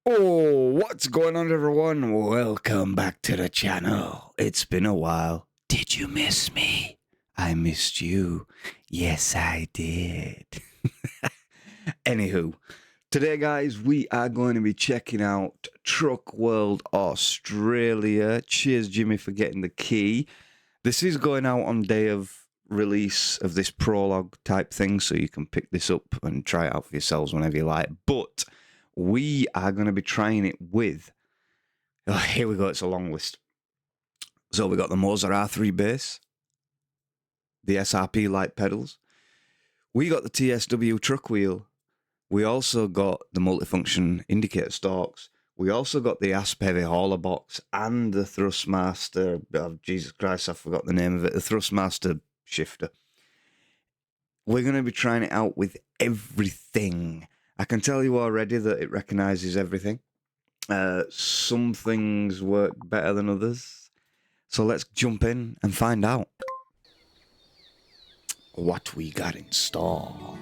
Oh, what's going on, everyone? Welcome back to the channel. It's been a while. Did you miss me? I missed you. Yes, I did. Anywho, today, guys, we are going to be checking out Truck World Australia. Cheers, Jimmy, for getting the key. This is going out on day of release of this prologue type thing, so you can pick this up and try it out for yourselves whenever you like. But we are going to be trying it with, here we go, it's a long list. So we got the MOZA R3 base, the SRP light pedals, we got the TSW truck wheel, we also got the multifunction indicator stalks, we also got the A.S.P Heavy hauler box and the Thrustmaster, oh, Jesus Christ, I forgot the name of it, the Thrustmaster Shifter. We're going to be trying it out with everything. I can tell you already that it recognizes everything. Some things work better than others. So let's jump in and find out what we got in store.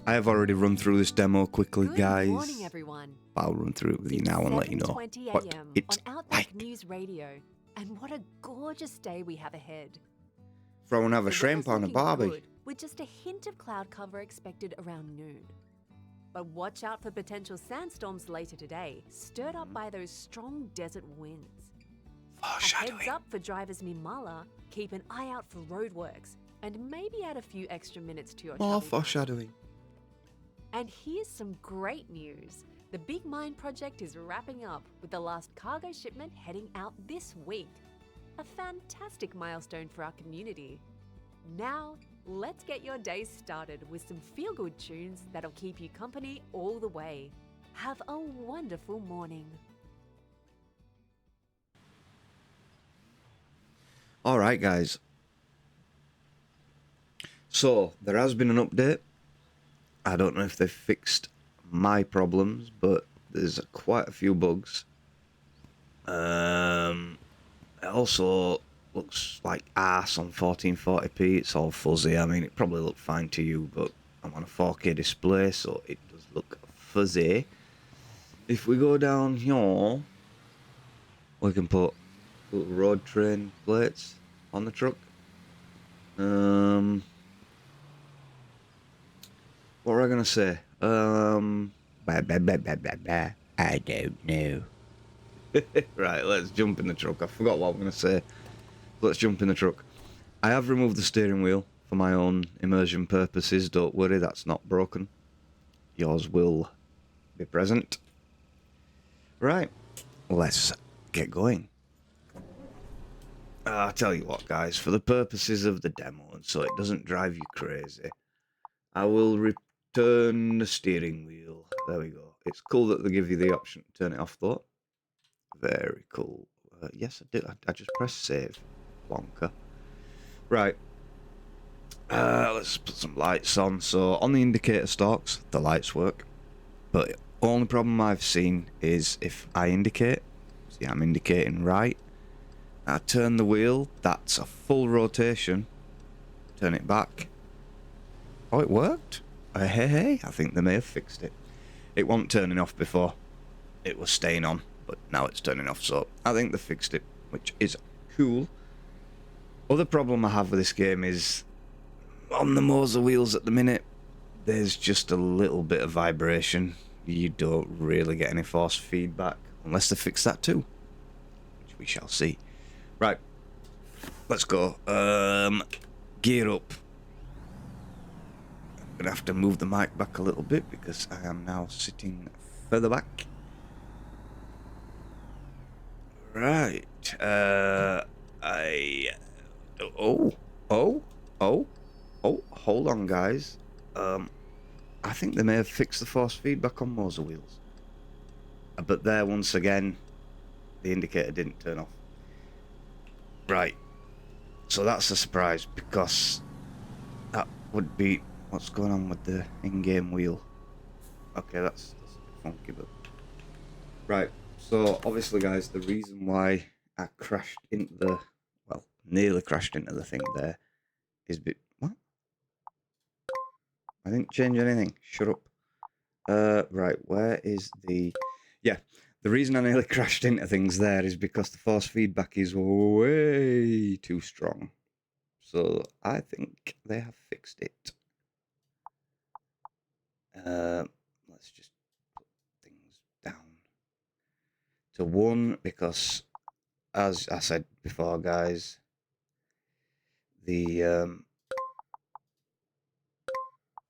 I have already run through this demo quickly, guys. Good morning, everyone. I'll run through it with you now and let you know what it's on Outback like. News Radio, and what a gorgeous day we have ahead. Throw another The shrimp weather's on a looking barbie. good, with just a hint of cloud cover expected around noon. But watch out for potential sandstorms later today, stirred up by those strong desert winds. A heads up for drivers near Mulla, keep an eye out for roadworks, and maybe add a few extra minutes to your More travel time. foreshadowing. And here's some great news. The Big Mine project is wrapping up, with the last cargo shipment heading out this week. A fantastic milestone for our community. Now, let's get your day started with some feel-good tunes that'll keep you company all the way. Have a wonderful morning. All right, guys. So there has been an update. I don't know if they've fixed my problems, but there's quite a few bugs. It also looks like arse on 1440p. It's all fuzzy. I mean, it probably looked fine to you, but I'm on a 4K display, so it does look fuzzy. If we go down here, we can put little road train plates on the truck. What were I gonna say? I don't know. Right, let's jump in the truck. I forgot what I'm gonna say. Let's jump in the truck. I have removed the steering wheel for my own immersion purposes. Don't worry, that's not broken. Yours will be present. Right, let's get going. I'll tell you what, guys, for the purposes of the demo and so it doesn't drive you crazy, I will return the steering wheel. There we go. It's cool that they give you the option to turn it off, though. Very cool. Yes, I did. I just pressed save. Wonka. Right. Let's put some lights on. So, on the indicator stalks, the lights work. But the only problem I've seen is if I indicate, see, I'm indicating right. I turn the wheel, that's a full rotation. Turn it back. Oh, it worked. Hey, I think they may have fixed it. It wasn't turning off before. It was staying on, but now it's turning off, so I think they fixed it, which is cool. Other problem I have with this game is, on the MOZA wheels at the minute, there's just a little bit of vibration. You don't really get any force feedback, unless they fix that too, which we shall see. Right, let's go. Gear up. I'm gonna have to move the mic back a little bit because I am now sitting further back. Right. Hold on, guys. I think they may have fixed the force feedback on MOZA wheels. But there, once again, the indicator didn't turn off. Right. So that's a surprise, because that would be what's going on with the in-game wheel. Okay, that's a bit funky, but right. So obviously, guys, the reason why I crashed into the, well, nearly crashed into the thing there is what? I didn't change anything. Shut up. Right, where is the... Yeah, the reason I nearly crashed into things there is because the force feedback is way too strong. So I think they have fixed it. Let's just put things down to 1 because, as I said before, guys, the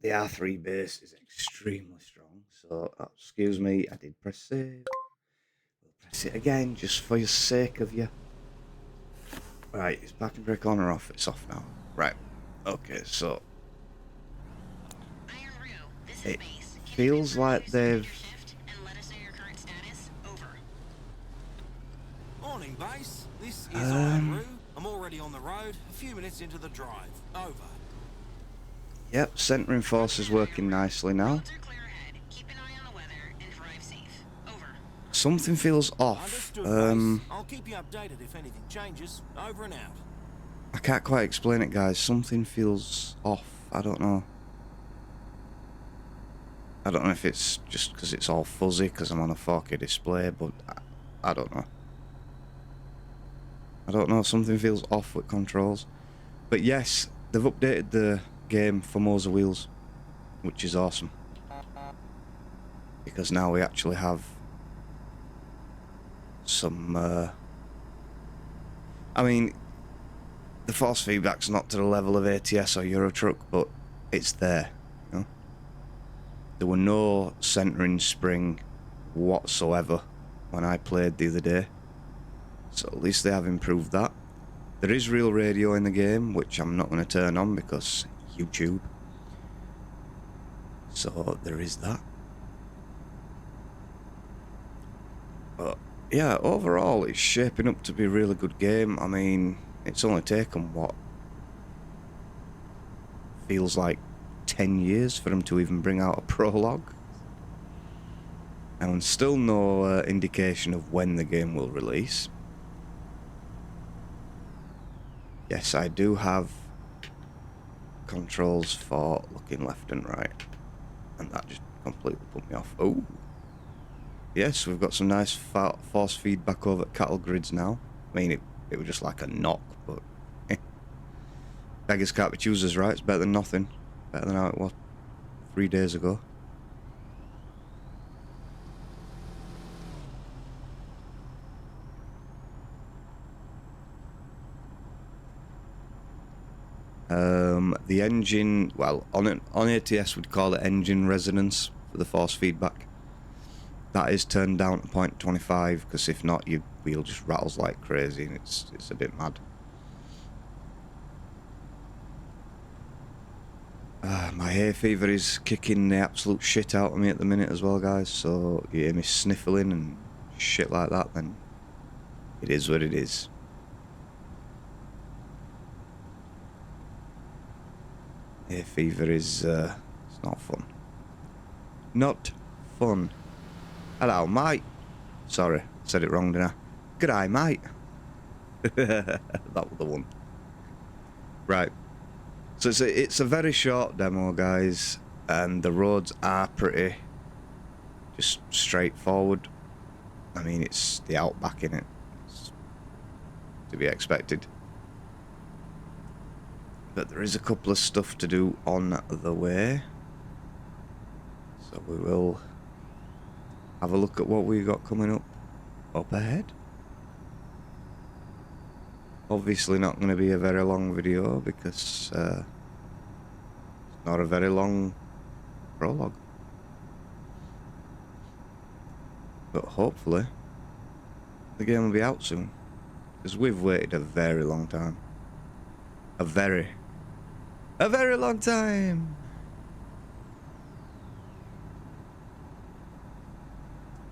R3 base is extremely strong. So, excuse me, I did press save. We'll press it again just for the sake of you. Right, is parking brake on or off? It's off now. Right. Okay, so it feels like they've... Morning, base. This is Iron. I'm already on the road. A few minutes into the drive. Over. Yep, centering force is working nicely now. Something feels off. I'll keep you updated if anything changes. Over and out. I can't quite explain it, guys. Something feels off. I don't know. I don't know if it's just because it's all fuzzy because I'm on a 4K display, but I don't know. I don't know. Something feels off with controls. But yes, they've updated the game for MOZA wheels, which is awesome. Because now we actually have some... I mean, the force feedback's not to the level of ATS or Euro Truck, but it's there. You know? There were no centering spring whatsoever when I played the other day. So at least they have improved that. There is real radio in the game, which I'm not going to turn on because YouTube. So there is that. But yeah, overall it's shaping up to be a really good game. I mean, it's only taken, what, feels like 10 years for them to even bring out a prologue. And still no indication of when the game will release. Yes, I do have controls for looking left and right. And that just completely put me off. Oh. Yes, we've got some nice force feedback over at cattle grids now. I mean, it was just like a knock, but... Beggars can't be choosers, right? It's better than nothing. Better than how it was 3 days ago. The engine, well, on ATS we'd call it engine resonance for the force feedback. That is turned down to 0.25 because if not, your wheel just rattles like crazy and it's a bit mad. My hay fever is kicking the absolute shit out of me at the minute as well, guys. So you hear me sniffling and shit like that, then it is what it is. Hay fever is it's not fun. Not fun. Hello, mate. Sorry, said it wrong, didn't I? G'day, mate. That was the one. Right. So it's a very short demo, guys, and the roads are pretty just straightforward. I mean, it's the outback, innit? It's to be expected. But there is a couple of stuff to do on the way. So we will have a look at what we got coming up ahead. Obviously not going to be a very long video because it's not a very long prologue. But hopefully the game will be out soon. Because we've waited a very long time. A very long time!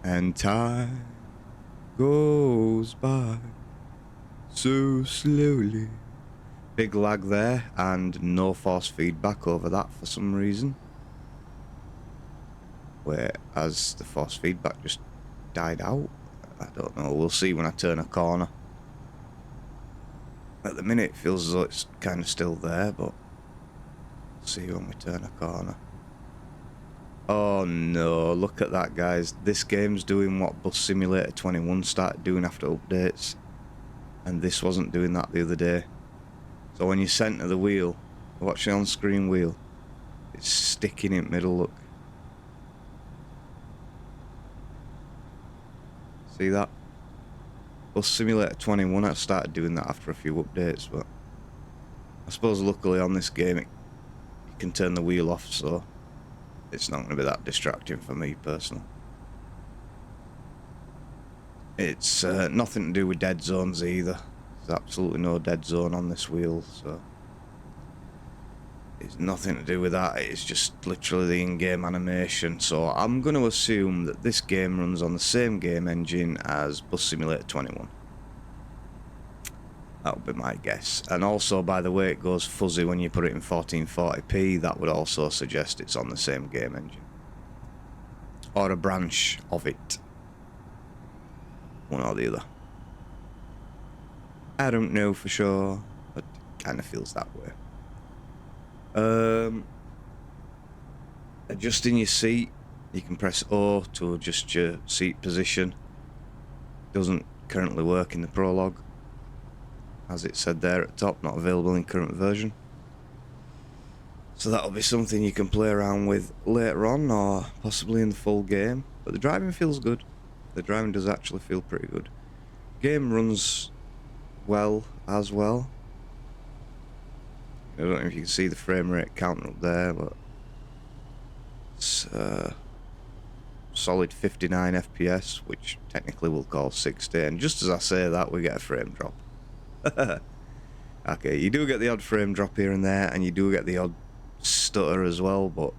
And time goes by so slowly. Big lag there and no force feedback over that for some reason. Whereas the force feedback just died out. I don't know, we'll see when I turn a corner. At the minute it feels as though it's kind of still there, but we'll see when we turn a corner. Oh Oh no, look at that, guys. This game's doing what Bus Simulator 21 started doing after updates. And this wasn't doing that the other day. So when you center the wheel, watch the on-screen wheel, it's sticking in the middle, look. See that? Bus Simulator 21, I started doing that after a few updates, but I suppose luckily on this game you can turn the wheel off, so it's not going to be that distracting for me personally. It's nothing to do with dead zones either. There's absolutely no dead zone on this wheel, so it's nothing to do with that. It's just literally the in-game animation. So I'm going to assume that this game runs on the same game engine as Bus Simulator 21. That would be my guess. And also, by the way, it goes fuzzy when you put it in 1440p. That would also suggest it's on the same game engine, or a branch of it. One or the other. I don't know for sure, but it kind of feels that way. Adjusting your seat, you can press O to adjust your seat position. Doesn't currently work in the prologue, as it said there at the top, not available in current version. So that'll be something you can play around with later on, or possibly in the full game. But the driving feels good. The driving does actually feel pretty good. Game runs well as well. I don't know if you can see the frame rate counter up there, but it's solid 59 FPS, which technically we'll call 60. And just as I say that, we get a frame drop. Okay, you do get the odd frame drop here and there, and you do get the odd stutter as well, but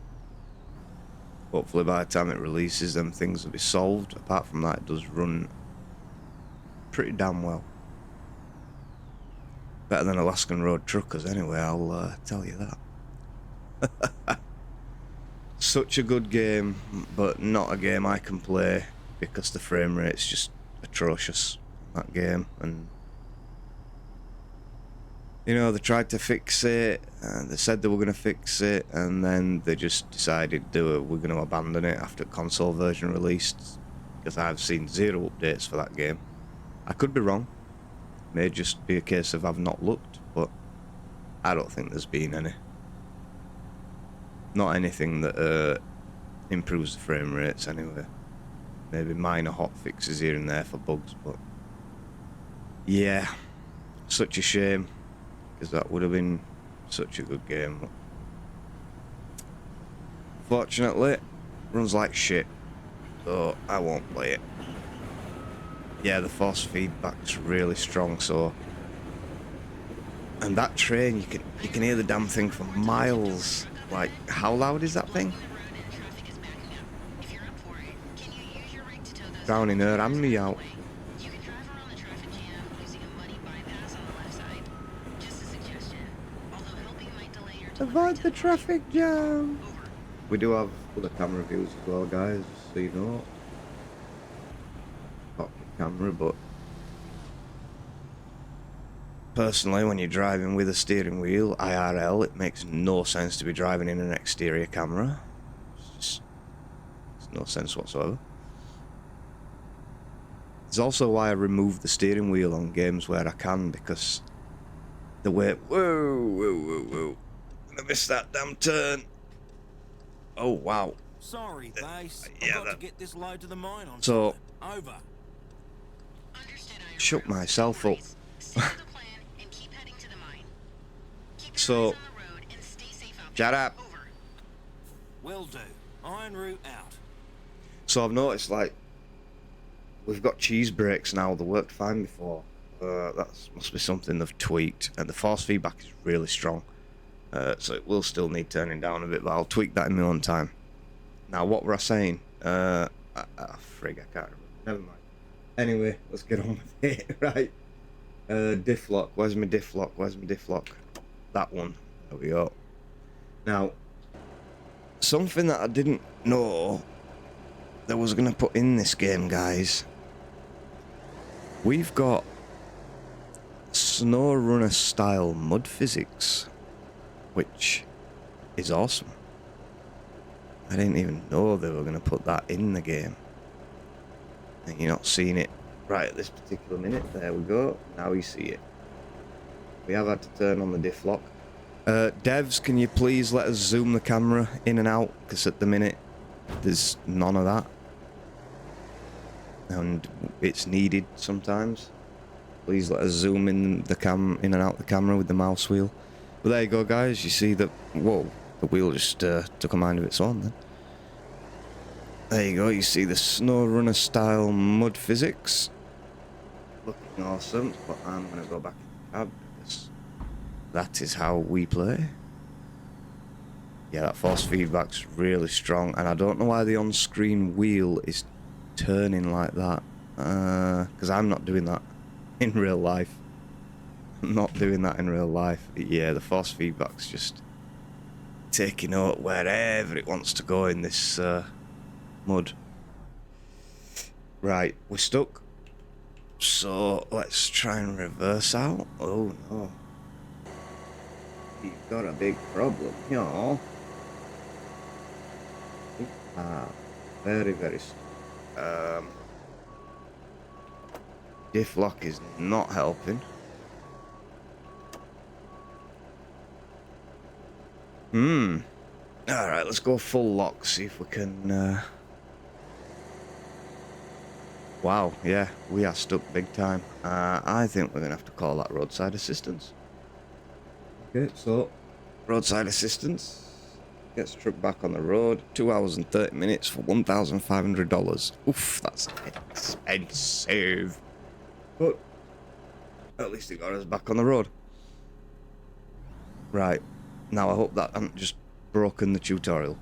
hopefully by the time it releases, them things will be solved. Apart from that, it does run pretty damn well. Better than Alaskan Road Truckers anyway, I'll tell you that. Such a good game, but not a game I can play because the frame rate's just atrocious, that game. And you know, they tried to fix it, and they said they were going to fix it, and then they just decided we're going to abandon it after console version released, because I've seen 0 updates for that game. I could be wrong. May just be a case of I've not looked, but I don't think there's been any. Not anything that improves the frame rates anyway. Maybe minor hot fixes here and there for bugs, but yeah, such a shame, because that would have been such a good game. Fortunately, runs like shit, so I won't play it. Yeah, the force feedback's really strong, so. And that train, you can hear the damn thing for miles. Like, how loud is that thing? Drowning her and me out. Avoid the traffic jam. We do have other camera views as well, guys, so you know. Camera, but personally, when you're driving with a steering wheel IRL, it makes no sense to be driving in an exterior camera. It's no sense whatsoever. It's also why I remove the steering wheel on games where I can, because the way whoa, I missed that damn turn. Oh wow. Sorry, base. Yeah, I've got to get this load to the mine on. So Over. shut myself up. So, shut up. Will do. Iron route out. So I've noticed, like, we've got cheese brakes now. They worked fine before. That must be something they've tweaked. And the force feedback is really strong. So it will still need turning down a bit, but I'll tweak that in my own time. Now, what were I saying? Frig, I can't remember. Never mind. Anyway, let's get on with it, right? Diff lock. Where's my diff lock? Where's my diff lock? That one. There we go. Now, something that I didn't know that was going to put in this game, guys. We've got Snow Runner style mud physics, which is awesome. I didn't even know they were going to put that in the game. And you're not seeing it right at this particular minute. There we go. Now you see it. We have had to turn on the diff lock. Devs, can you please let us zoom the camera in and out? Because at the minute, there's none of that. And it's needed sometimes. Please let us zoom in and out the camera with the mouse wheel. But there you go, guys. You see that... Whoa. The wheel just took a mind of its own then. There you go. You see the SnowRunner style mud physics. Looking awesome. But I'm going to go back in the cab because that is how we play. Yeah, that force feedback's really strong. And I don't know why the on-screen wheel is turning like that. Because I'm not doing that in real life. I'm not doing that in real life. Yeah, the force feedback's just taking out wherever it wants to go in this mud. Right, we're stuck. So let's try and reverse out. Oh no. You've got a big problem, y'all. Very, very stuck. Diff lock is not helping. Alright, let's go full lock, see if we can... Wow, yeah, we are stuck big time. I think we're going to have to call that roadside assistance. Okay, so, roadside assistance. Gets the truck back on the road. 2 hours and 30 minutes for $1,500. Oof, that's expensive. But, at least it got us back on the road. Right. Now, I hope that hasn't just broken the tutorial.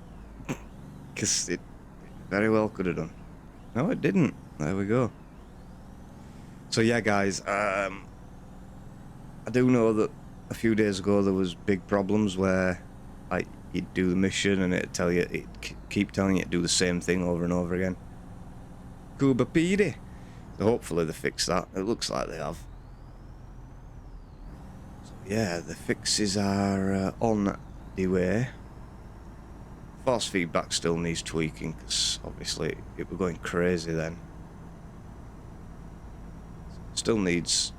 Because it very well could have done. No, it didn't. There we go. So, yeah, guys. I do know that a few days ago there was big problems where, like, you'd do the mission and it'd tell you, it'd keep telling you to do the same thing over and over again. Cuba Pede. So, hopefully they fixed that. It looks like they have. Yeah, the fixes are on the way. Force feedback still needs tweaking because obviously it were going crazy then. Still needs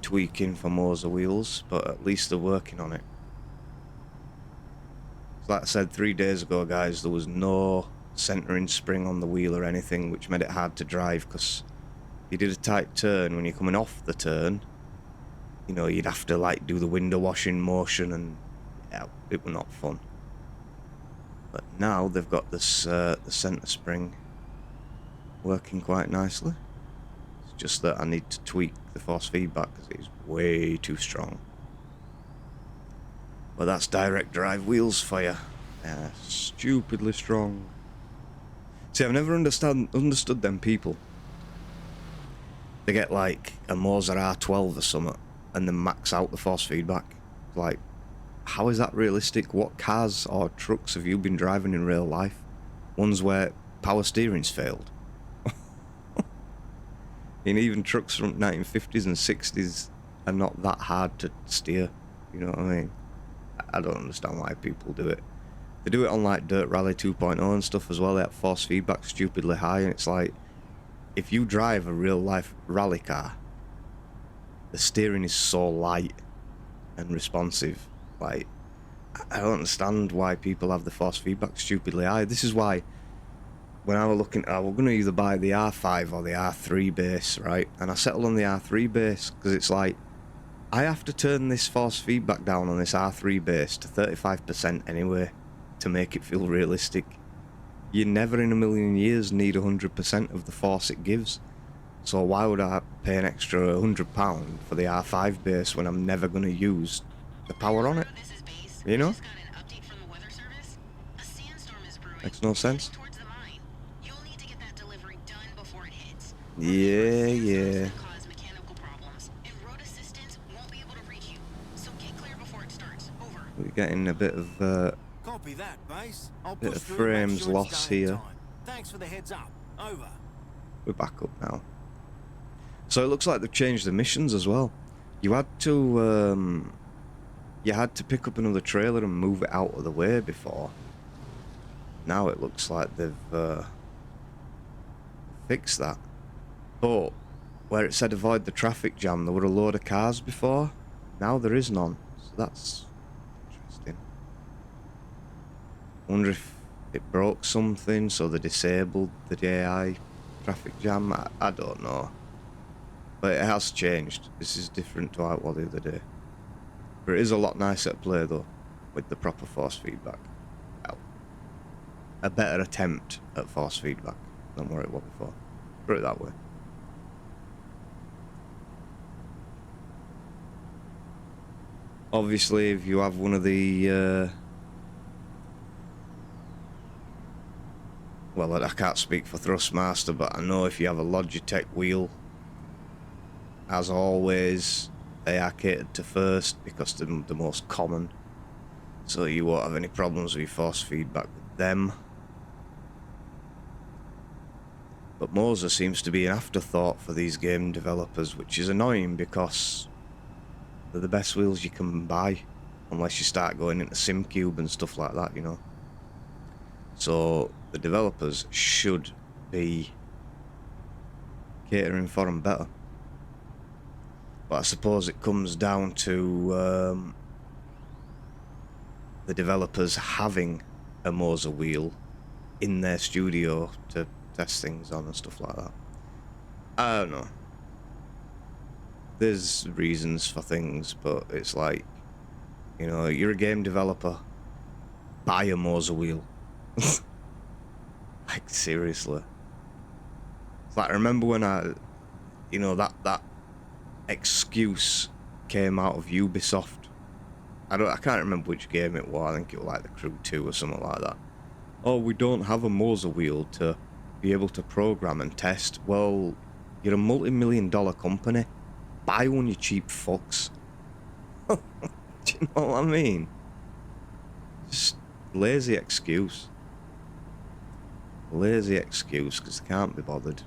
tweaking for MOZA wheels, but at least they're working on it. Like I said 3 days ago, guys, there was no centering spring on the wheel or anything, which made it hard to drive because you did a tight turn when you're coming off the turn. You know, you'd have to, like, do the window washing motion, and yeah, it was not fun. But now they've got this the center spring working quite nicely. It's just that I need to tweak the force feedback because it is way too strong. But that's direct drive wheels for you. Yeah, stupidly strong. See, I've never understood them people. They get, like, a MOZA R12 or something, and then max out the force feedback. Like, how is that realistic? What cars or trucks have you been driving in real life? Ones where power steering's failed. And even trucks from 1950s and 60s are not that hard to steer. You know what I mean? I don't understand why people do it. They do it on, like, Dirt Rally 2.0 and stuff as well. They have force feedback stupidly high, and it's like, if you drive a real life rally car, the steering is so light and responsive. Like, I don't understand why people have the force feedback stupidly high. This is why, when I was looking, I was going to either buy the R5 or the R3 base, right? And I settled on the R3 base because it's like, I have to turn this force feedback down on this R3 base to 35% anyway to make it feel realistic. You never in a million years need 100% of the force it gives. So why would I pay an extra £100 for the R5 base when I'm never going to use the power on it? You know? Makes no sense. Yeah. We're getting a bit of Copy that, base. I'll bit push of through and make frames sure it's loss done in here. time. Thanks for the heads up. Over. We're back up now. So it looks like they've changed the missions as well. You had to pick up another trailer and move it out of the way before. now it looks like they've fixed that. But where it said avoid the traffic jam, there were a load of cars before. Now there is none. So that's interesting. I wonder if it broke something, so they disabled the AI traffic jam. I don't know. But it has changed. This is different to how it was the other day. But it is a lot nicer to play though, with the proper force feedback. Well, a better attempt at force feedback than what it was before. Put it that way. Obviously, if you have one of the well, I can't speak for Thrustmaster, but I know if you have a Logitech wheel, as always, they are catered to first because they're the most common. So you won't have any problems with force feedback with them. But MOZA seems to be an afterthought for these game developers, which is annoying because they're the best wheels you can buy, unless you start going into SimCube and stuff like that, you know. So the developers should be catering for them better. But I suppose it comes down to the developers having a MOZA wheel in their studio to test things on and stuff like that. I don't know. There's reasons for things, but it's like, you know, you're a game developer, buy a MOZA wheel. Like, seriously. It's like, I remember when you know, that excuse came out of Ubisoft. I can't remember which game it was. I think it was like The Crew 2 or something like that. Oh, we don't have a MOZA wheel to be able to program and test. Well, you're a multi-million-dollar company. Buy one, you cheap fucks. Do you know what I mean? Just lazy excuse. Lazy excuse because they can't be bothered.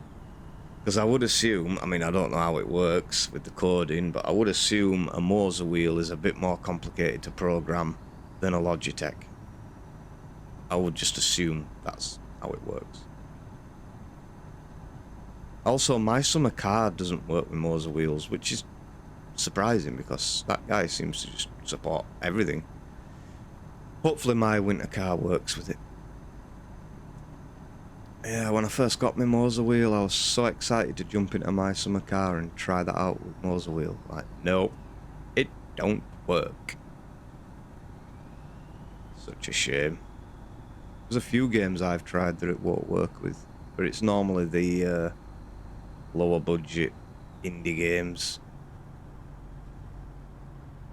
Because I would assume, I mean, I don't know how it works with the coding, but I would assume a MOZA wheel is a bit more complicated to program than a Logitech. I would just assume that's how it works. Also, my summer car doesn't work with MOZA wheels, which is surprising because that guy seems to just support everything. Hopefully my winter car works with it. Yeah, when I first got my MOZA wheel, I was so excited to jump into my summer car and try that out with MOZA wheel. Like, no, it don't work. Such a shame. There's a few games I've tried that it won't work with, but it's normally the lower budget indie games.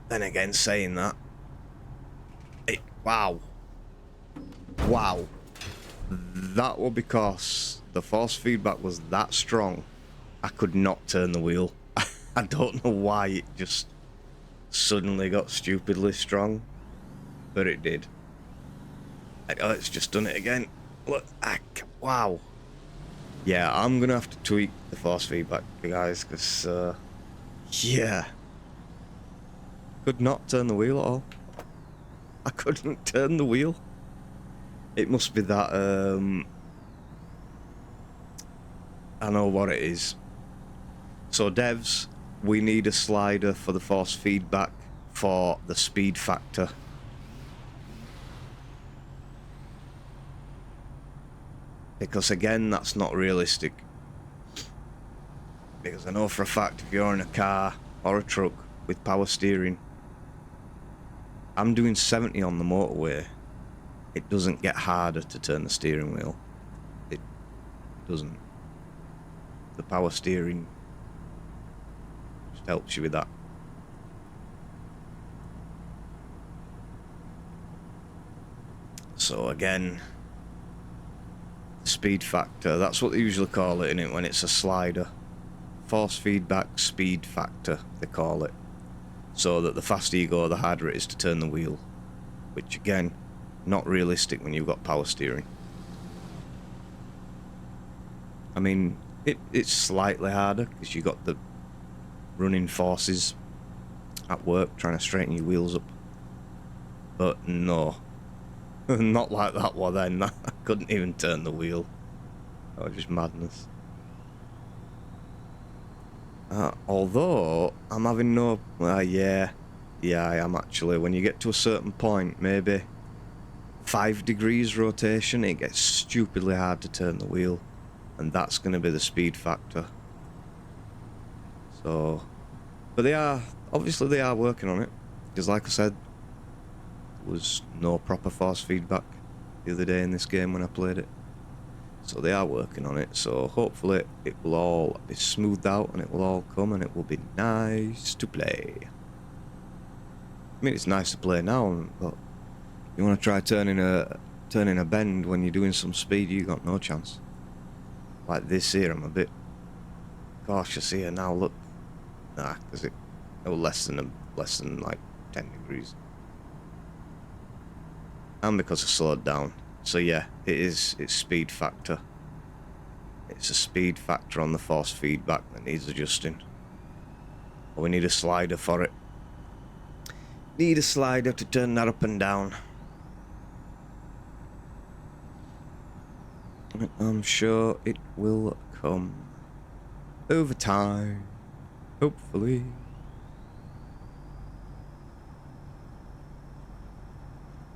Then again, saying that, wow. That was because the force feedback was that strong, I could not turn the wheel. I don't know why it just suddenly got stupidly strong, but it did. Oh, it's just done it again. Look, wow. Yeah, I'm gonna have to tweak the force feedback, guys, because, yeah. Could not turn the wheel at all. I couldn't turn the wheel. It must be that, I know what it is. So devs, we need a slider for the force feedback for the speed factor. Because again, that's not realistic. Because I know for a fact if you're in a car or a truck with power steering, I'm doing 70 on the motorway. It doesn't get harder to turn the steering wheel. It doesn't. The power steering just helps you with that. So again, speed factor, that's what they usually call it, innit, when it's a slider. Force feedback speed factor, they call it. So that the faster you go, the harder it is to turn the wheel. Which again, not realistic when you've got power steering. I mean, it's slightly harder because you've got the running forces at work trying to straighten your wheels up. But no. Not like that one then. I couldn't even turn the wheel. That was just madness. Although, I'm having no... yeah, I am actually. When you get to a certain point, maybe 5 degrees rotation, it gets stupidly hard to turn the wheel. And that's going to be the speed factor. So... But they are... Obviously, they are working on it. Because like I said, there was no proper force feedback the other day in this game when I played it. So they are working on it, so hopefully it will all be smoothed out and it will all come and it will be nice to play. I mean, it's nice to play now, but you want to try turning a bend when you're doing some speed, you got no chance. Like this here, I'm a bit cautious here now. Look, nah, because it less than like 10 degrees, and because I slowed down. So yeah, it's speed factor. It's a speed factor on the force feedback that needs adjusting. But we need a slider for it. Need a slider to turn that up and down. And I'm sure it will come over time, hopefully.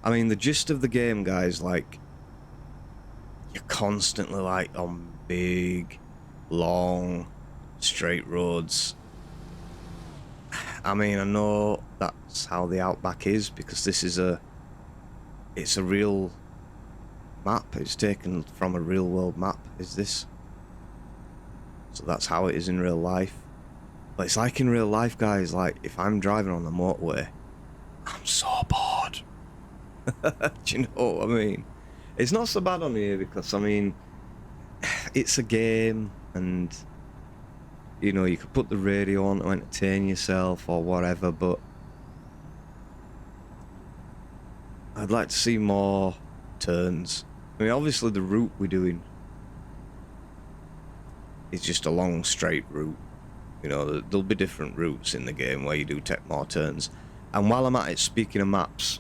I mean, the gist of the game, guys, like, you're constantly, like, on big, long, straight roads. I mean, I know that's how the Outback is, because this is it's a real map. It's taken from a real world map, is this. So that's how it is in real life. But it's like in real life, guys, like, if I'm driving on the motorway, I'm so bored. Do you know what I mean? It's not so bad on here because, I mean, it's a game and, you know, you could put the radio on to entertain yourself or whatever, but I'd like to see more turns. I mean, obviously the route we're doing is just a long straight route. You know, there'll be different routes in the game where you do take more turns. And while I'm at it, speaking of maps,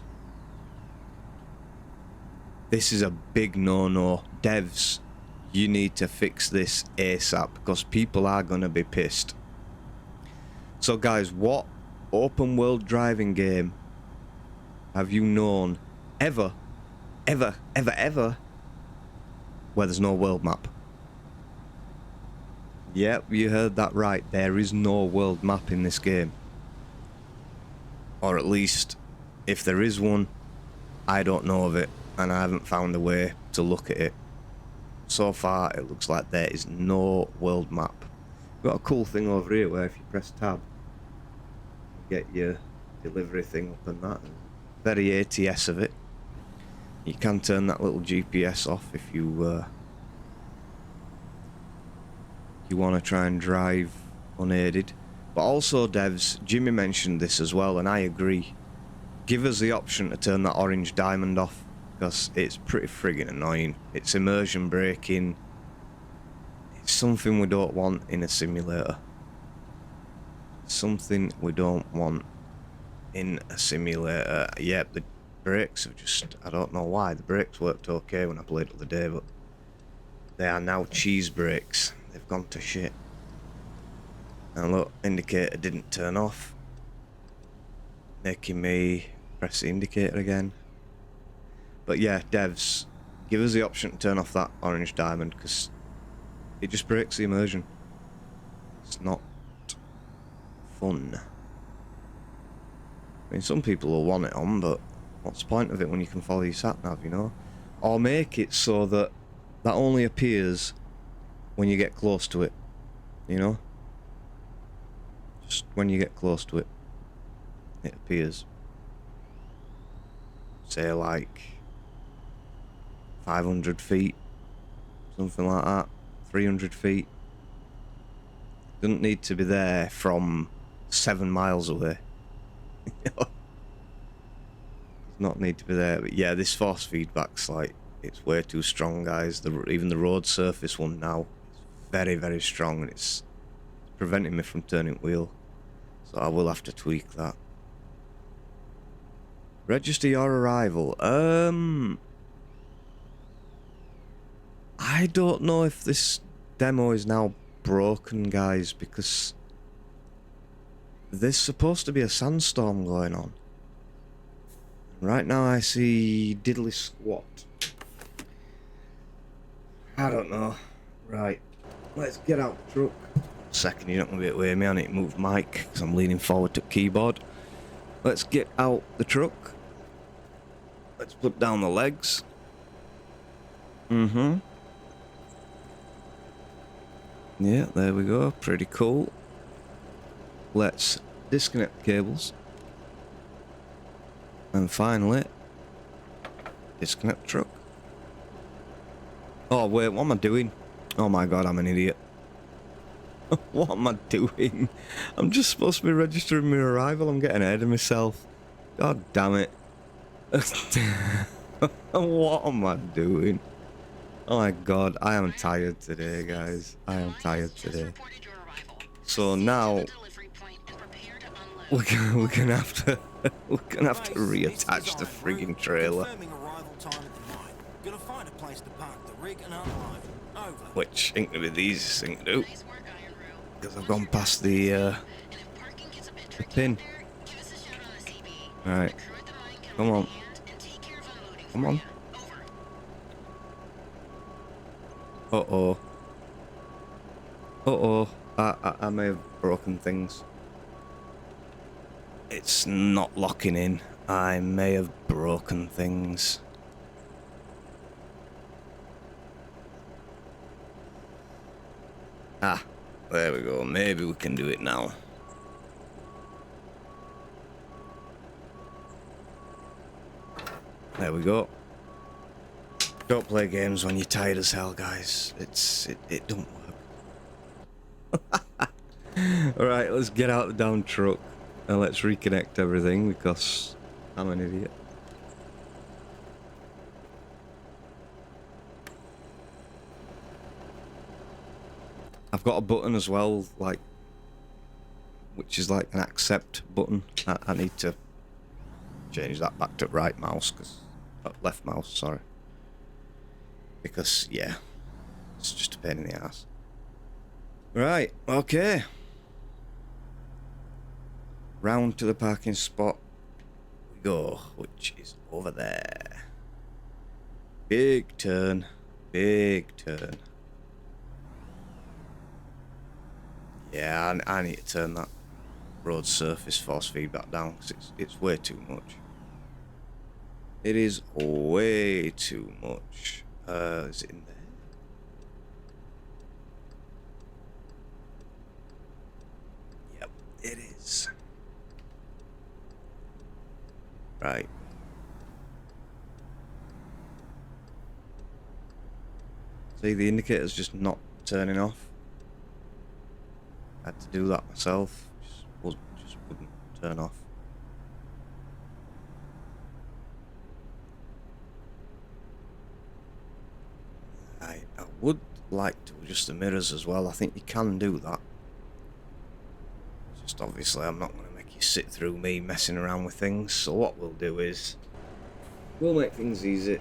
this is a big no-no. Devs, you need to fix this ASAP because people are going to be pissed. So guys, what open world driving game have you known ever where there's no world map? Yep, you heard that right. There is no world map in this game. Or at least, if there is one, I don't know of it. And I haven't found a way to look at it. So far, it looks like there is no world map. We've got a cool thing over here where if you press tab, you get your delivery thing up and that. Very ATS of it. You can turn that little GPS off if you want to try and drive unaided. But also, devs, Jimmy mentioned this as well, and I agree. Give us the option to turn that orange diamond off. Because it's pretty friggin' annoying. It's immersion braking. It's something we don't want in a simulator. Something we don't want in a simulator. Yep, the brakes have just... I don't know why. The brakes worked okay when I played it the other day, but they are now cheese brakes. They've gone to shit. And look, indicator didn't turn off. Making me press the indicator again. But yeah, devs, give us the option to turn off that orange diamond because it just breaks the immersion. It's not fun. I mean, some people will want it on, but what's the point of it when you can follow your sat-nav, you know? Or make it so that that only appears when you get close to it, you know? Just when you get close to it, it appears. Say like 500 feet, something like that, 300 feet. Doesn't need to be there from 7 miles away. Does not need to be there, but yeah, this force feedback's like, it's way too strong, guys. Even the road surface one now is very, very strong, and it's preventing me from turning wheel. So I will have to tweak that. Register your arrival. I don't know if this demo is now broken, guys, because there's supposed to be a sandstorm going on. Right now I see diddly squat. I don't know. Right, let's get out the truck. Second, you're not going to be able to hear me. I need to move mic because I'm leaning forward to the keyboard. Let's get out the truck. Let's put down the legs. Yeah, there we go. Pretty cool. Let's disconnect the cables. And finally, disconnect the truck. Oh, wait, what am I doing? Oh my god, I'm an idiot. What am I doing? I'm just supposed to be registering my arrival. I'm getting ahead of myself. God damn it. What am I doing? Oh my god, I am tired today, guys. I am tired today. So now we're gonna have to reattach the frigging trailer. Gonna find a place to park the rig and unload. Over. Which ain't gonna be the easiest thing to do. Because I've gone past the pin. Alright. Come on. Come on. Uh-oh. Uh-oh. I may have broken things. It's not locking in. I may have broken things. Ah, there we go. Maybe we can do it now. There we go. Don't play games when you're tired as hell, guys. It don't work. Alright, let's get out the damn truck and let's reconnect everything because I'm an idiot. I've got a button as well, like, which is like an accept button. I need to change that back to right mouse, because left mouse, sorry. Because yeah, it's just a pain in the ass. Right, okay. Round to the parking spot we go, which is over there. Big turn, big turn. Yeah, I need to turn that road surface force feedback down because it's way too much. It is way too much. Is it in there? Yep, it is. Right. See, the indicator's just not turning off. I had to do that myself. Just wouldn't turn off. I would like to adjust the mirrors as well. I think you can do that. Just obviously I'm not going to make you sit through me messing around with things. So what we'll do is we'll make things easy.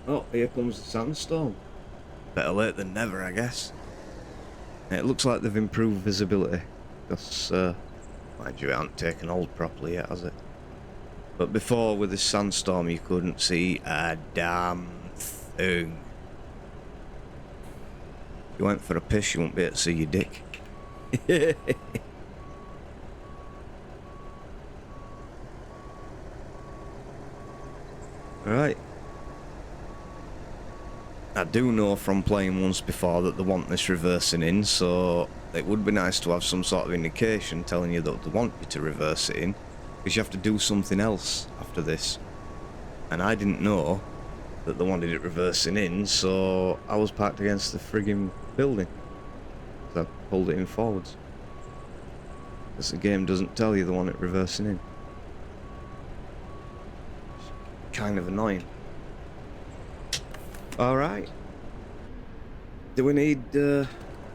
Oh, here comes the sandstorm. Better late than never, I guess. It looks like they've improved visibility because, mind you, it hasn't taken hold properly yet, has it? But before, with this sandstorm, you couldn't see a damn thing. If you went for a piss, you wouldn't be able to see your dick. Right. I do know from playing once before that they want this reversing in, so it would be nice to have some sort of indication telling you that they want you to reverse it in, because you have to do something else after this. And I didn't know that they wanted it reversing in, so I was parked against the frigging building. So I pulled it in forwards. Because the game doesn't tell you they want it reversing in. It's kind of annoying. Alright. Do we need a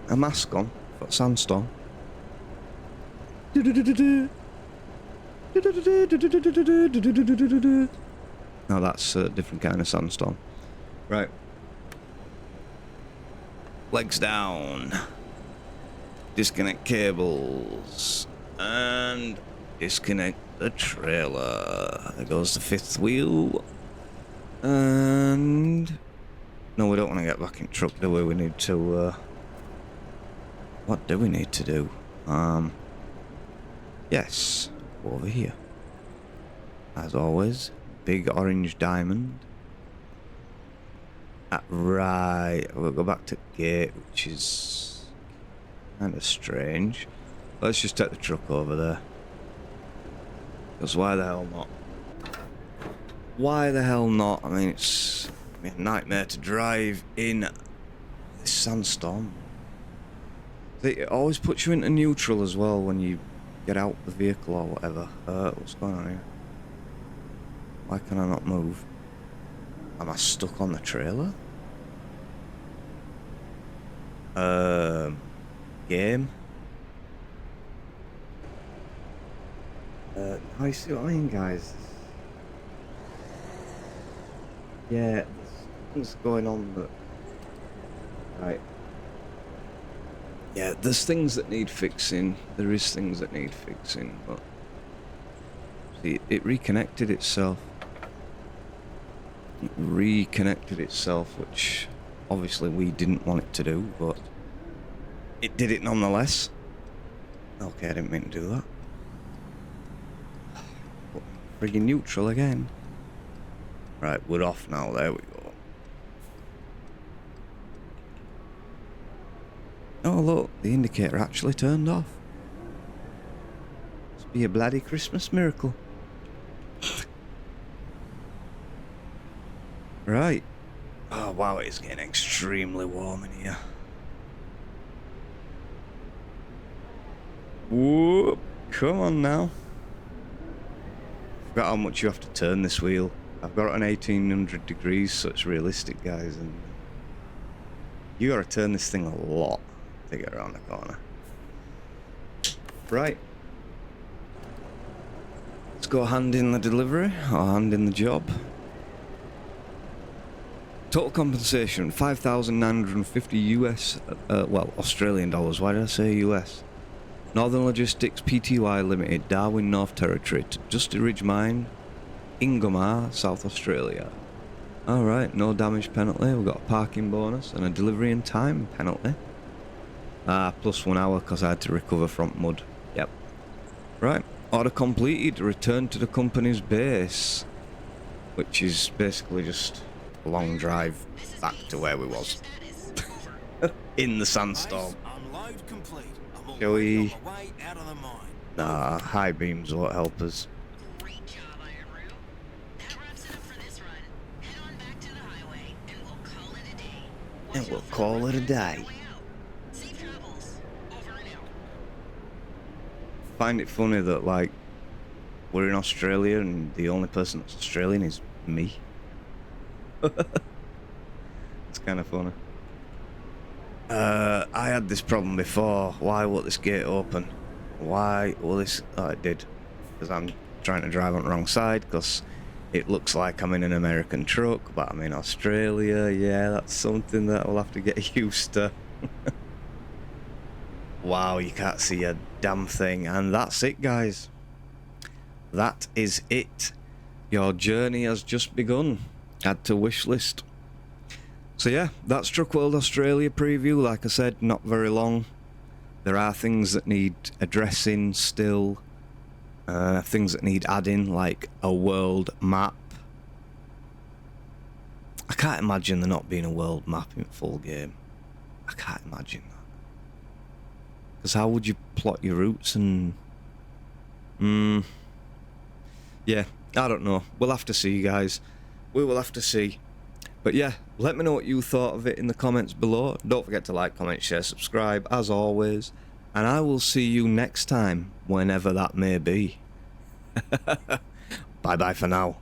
mask on for sandstorm? No, that's a different kind of sandstorm. Right. Legs down. Disconnect cables. And disconnect the trailer. There goes the fifth wheel. And... no, we don't want to get back in truck, do we? We need to... what do we need to do? Yes. Over here. As always. Big orange diamond. Right. We'll go back to gate, which is... kind of strange. Let's just take the truck over there. Because why the hell not? Why the hell not? I mean, it's a nightmare to drive in this sandstorm. It always puts you into neutral as well when you get out the vehicle or whatever. What's going on here? Why can I not move? Am I stuck on the trailer? Game? I see what I mean, guys. Yeah, there's things going on that... right. Yeah, there's things that need fixing. There is things that need fixing, but... see, it reconnected itself. It reconnected itself, which obviously we didn't want it to do, but it did it nonetheless. Okay, I didn't mean to do that. Friggin' neutral again. Right, we're off now, there we go. Oh look, the indicator actually turned off. Must be a bloody Christmas miracle. Right. Oh wow, it's getting extremely warm in here. Whoop, come on now. Forgot how much you have to turn this wheel. I've got it on 1800 degrees, so it's realistic, guys, and you gotta turn this thing a lot to get around the corner. Right. Let's go hand in the delivery, or hand in the job. Total compensation, 5,950 US, well, Australian dollars, why did I say US? Northern Logistics Pty Limited, Darwin, North Territory, to Dusty Ridge Mine, Ingomar, South Australia. Alright, no damage penalty, we've got a parking bonus and a delivery and time penalty. Plus 1 hour because I had to recover front mud. Yep. Right, order completed, return to the company's base. Which is basically just a long drive back to where we was. In the sandstorm. Unload complete. I'm Shall we... already on the way out of the mine. nah, high beams won't help us. Great job, Iron Roo. That wraps it up for this run. Head on back to the highway, and we'll call it a day. And we'll call it a day. Safe travels. Over and out. Find it funny that, like, we're in Australia and the only person that's Australian is me. It's kind of funny. I had this problem before. Why won't this gate open? Why will this... oh, it did. Because I'm trying to drive on the wrong side, because it looks like I'm in an American truck, but I'm in Australia. Yeah, that's something that I'll have to get used to. Wow, you can't see a damn thing. And that's it, guys. That is it. Your journey has just begun. Add to wish list. So yeah, that's Truck World Australia preview. Like I said, not very long. There are things that need addressing still. Things that need adding, like a world map. I can't imagine there not being a world map in full game. I can't imagine that. Because how would you plot your routes and... yeah, I don't know. We'll have to see, guys. We will have to see. But yeah, let me know what you thought of it in the comments below. Don't forget to like, comment, share, subscribe, as always. And I will see you next time, whenever that may be. Bye-bye for now.